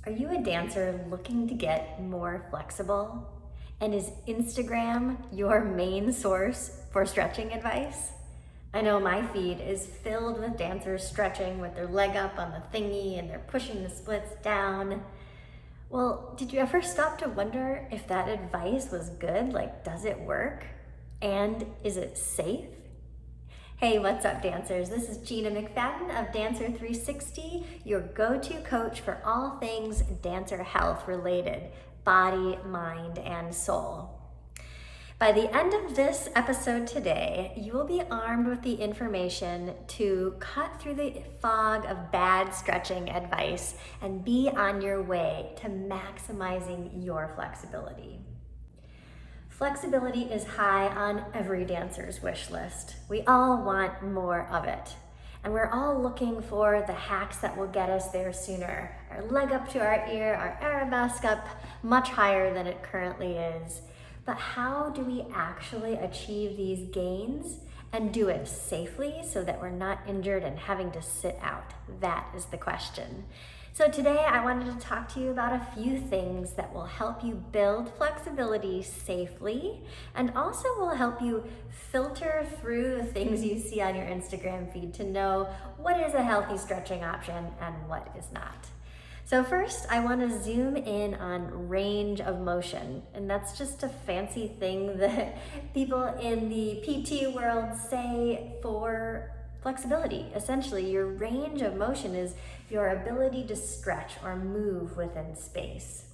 Are you a dancer looking to get more flexible? And is Instagram your main source for stretching advice? I know my feed is filled with dancers stretching with their leg up on the thingy and they're pushing the splits down. Well, did you ever stop to wonder if that advice was good? Like, does it work? And is it safe? Hey, what's up, dancers? This is Gina McFadden of Dancer 360, your go-to coach for all things dancer health related, body, mind, and soul. By the end of this episode today, you will be armed with the information to cut through the fog of bad stretching advice and be on your way to maximizing your flexibility. Flexibility is high on every dancer's wish list. We all want more of it. And we're all looking for the hacks that will get us there sooner. Our leg up to our ear, our arabesque up much higher than it currently is. But how do we actually achieve these gains and do it safely so that we're not injured and having to sit out? That is the question. So today I wanted to talk to you about a few things that will help you build flexibility safely and also will help you filter through the things you see on your Instagram feed to know what is a healthy stretching option and what is not. So first, I want to zoom in on range of motion, and that's just a fancy thing that people in the PT world say for flexibility. Essentially, your range of motion is your ability to stretch or move within space.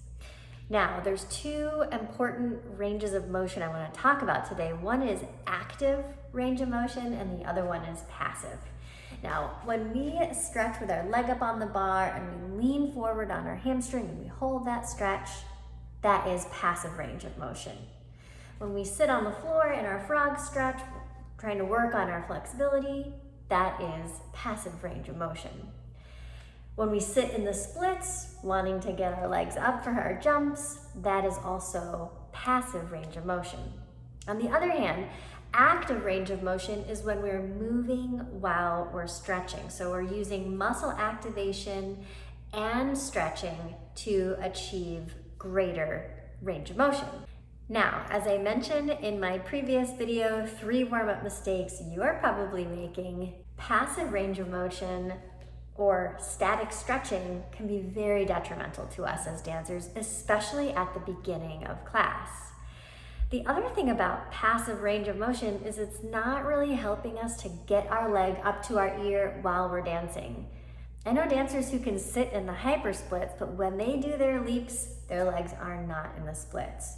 Now, there's two important ranges of motion I want to talk about today. One is active range of motion, and the other one is passive. Now, when we stretch with our leg up on the bar and we lean forward on our hamstring and we hold that stretch, that is passive range of motion. When we sit on the floor in our frog stretch, trying to work on our flexibility, that is passive range of motion. When we sit in the splits, wanting to get our legs up for our jumps, that is also passive range of motion. On the other hand, active range of motion is when we're moving while we're stretching. So we're using muscle activation and stretching to achieve greater range of motion. Now, as I mentioned in my previous video, 3 warm-up mistakes you're probably making. Passive range of motion or static stretching can be very detrimental to us as dancers, especially at the beginning of class. The other thing about passive range of motion is it's not really helping us to get our leg up to our ear while we're dancing. I know dancers who can sit in the hyper splits, but when they do their leaps, their legs are not in the splits,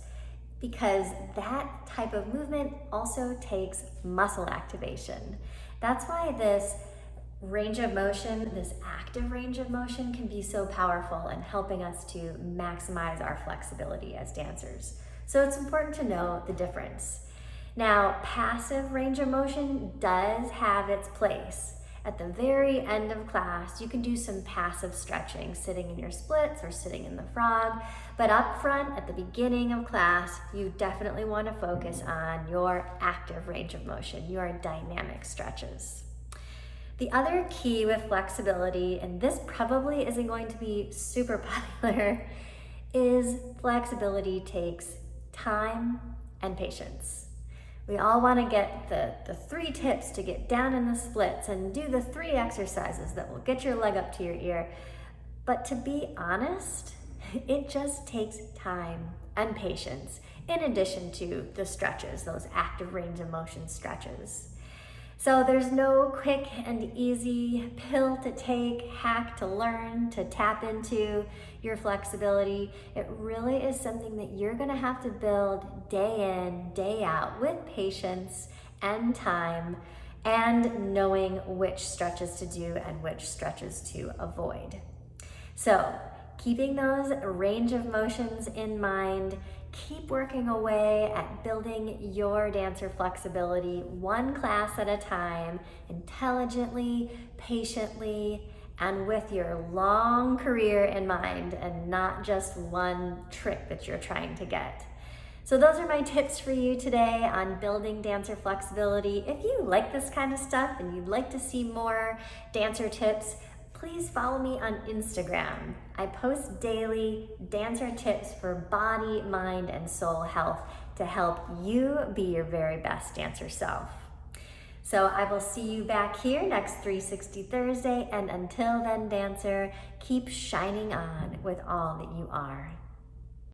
because that type of movement also takes muscle activation. That's why this range of motion, this active range of motion, can be so powerful in helping us to maximize our flexibility as dancers. So it's important to know the difference. Now, passive range of motion does have its place. At the very end of class, you can do some passive stretching, sitting in your splits or sitting in the frog. But up front, at the beginning of class, you definitely want to focus on your active range of motion, your dynamic stretches. The other key with flexibility, and this probably isn't going to be super popular, is flexibility takes time and patience. We all want to get the 3 tips to get down in the splits and do the 3 exercises that will get your leg up to your ear. But to be honest, it just takes time and patience in addition to the stretches, those active range of motion stretches. So there's no quick and easy pill to take, hack to learn, to tap into your flexibility. It really is something that you're gonna have to build day in, day out with patience and time and knowing which stretches to do and which stretches to avoid. So keeping those range of motions in mind, keep working away at building your dancer flexibility one class at a time, intelligently, patiently, and with your long career in mind and not just one trick that you're trying to get. So those are my tips for you today on building dancer flexibility. If you like this kind of stuff and you'd like to see more dancer tips, please follow me on Instagram. I post daily dancer tips for body, mind, and soul health to help you be your very best dancer self. So I will see you back here next 360 Thursday, and until then, dancer, keep shining on with all that you are.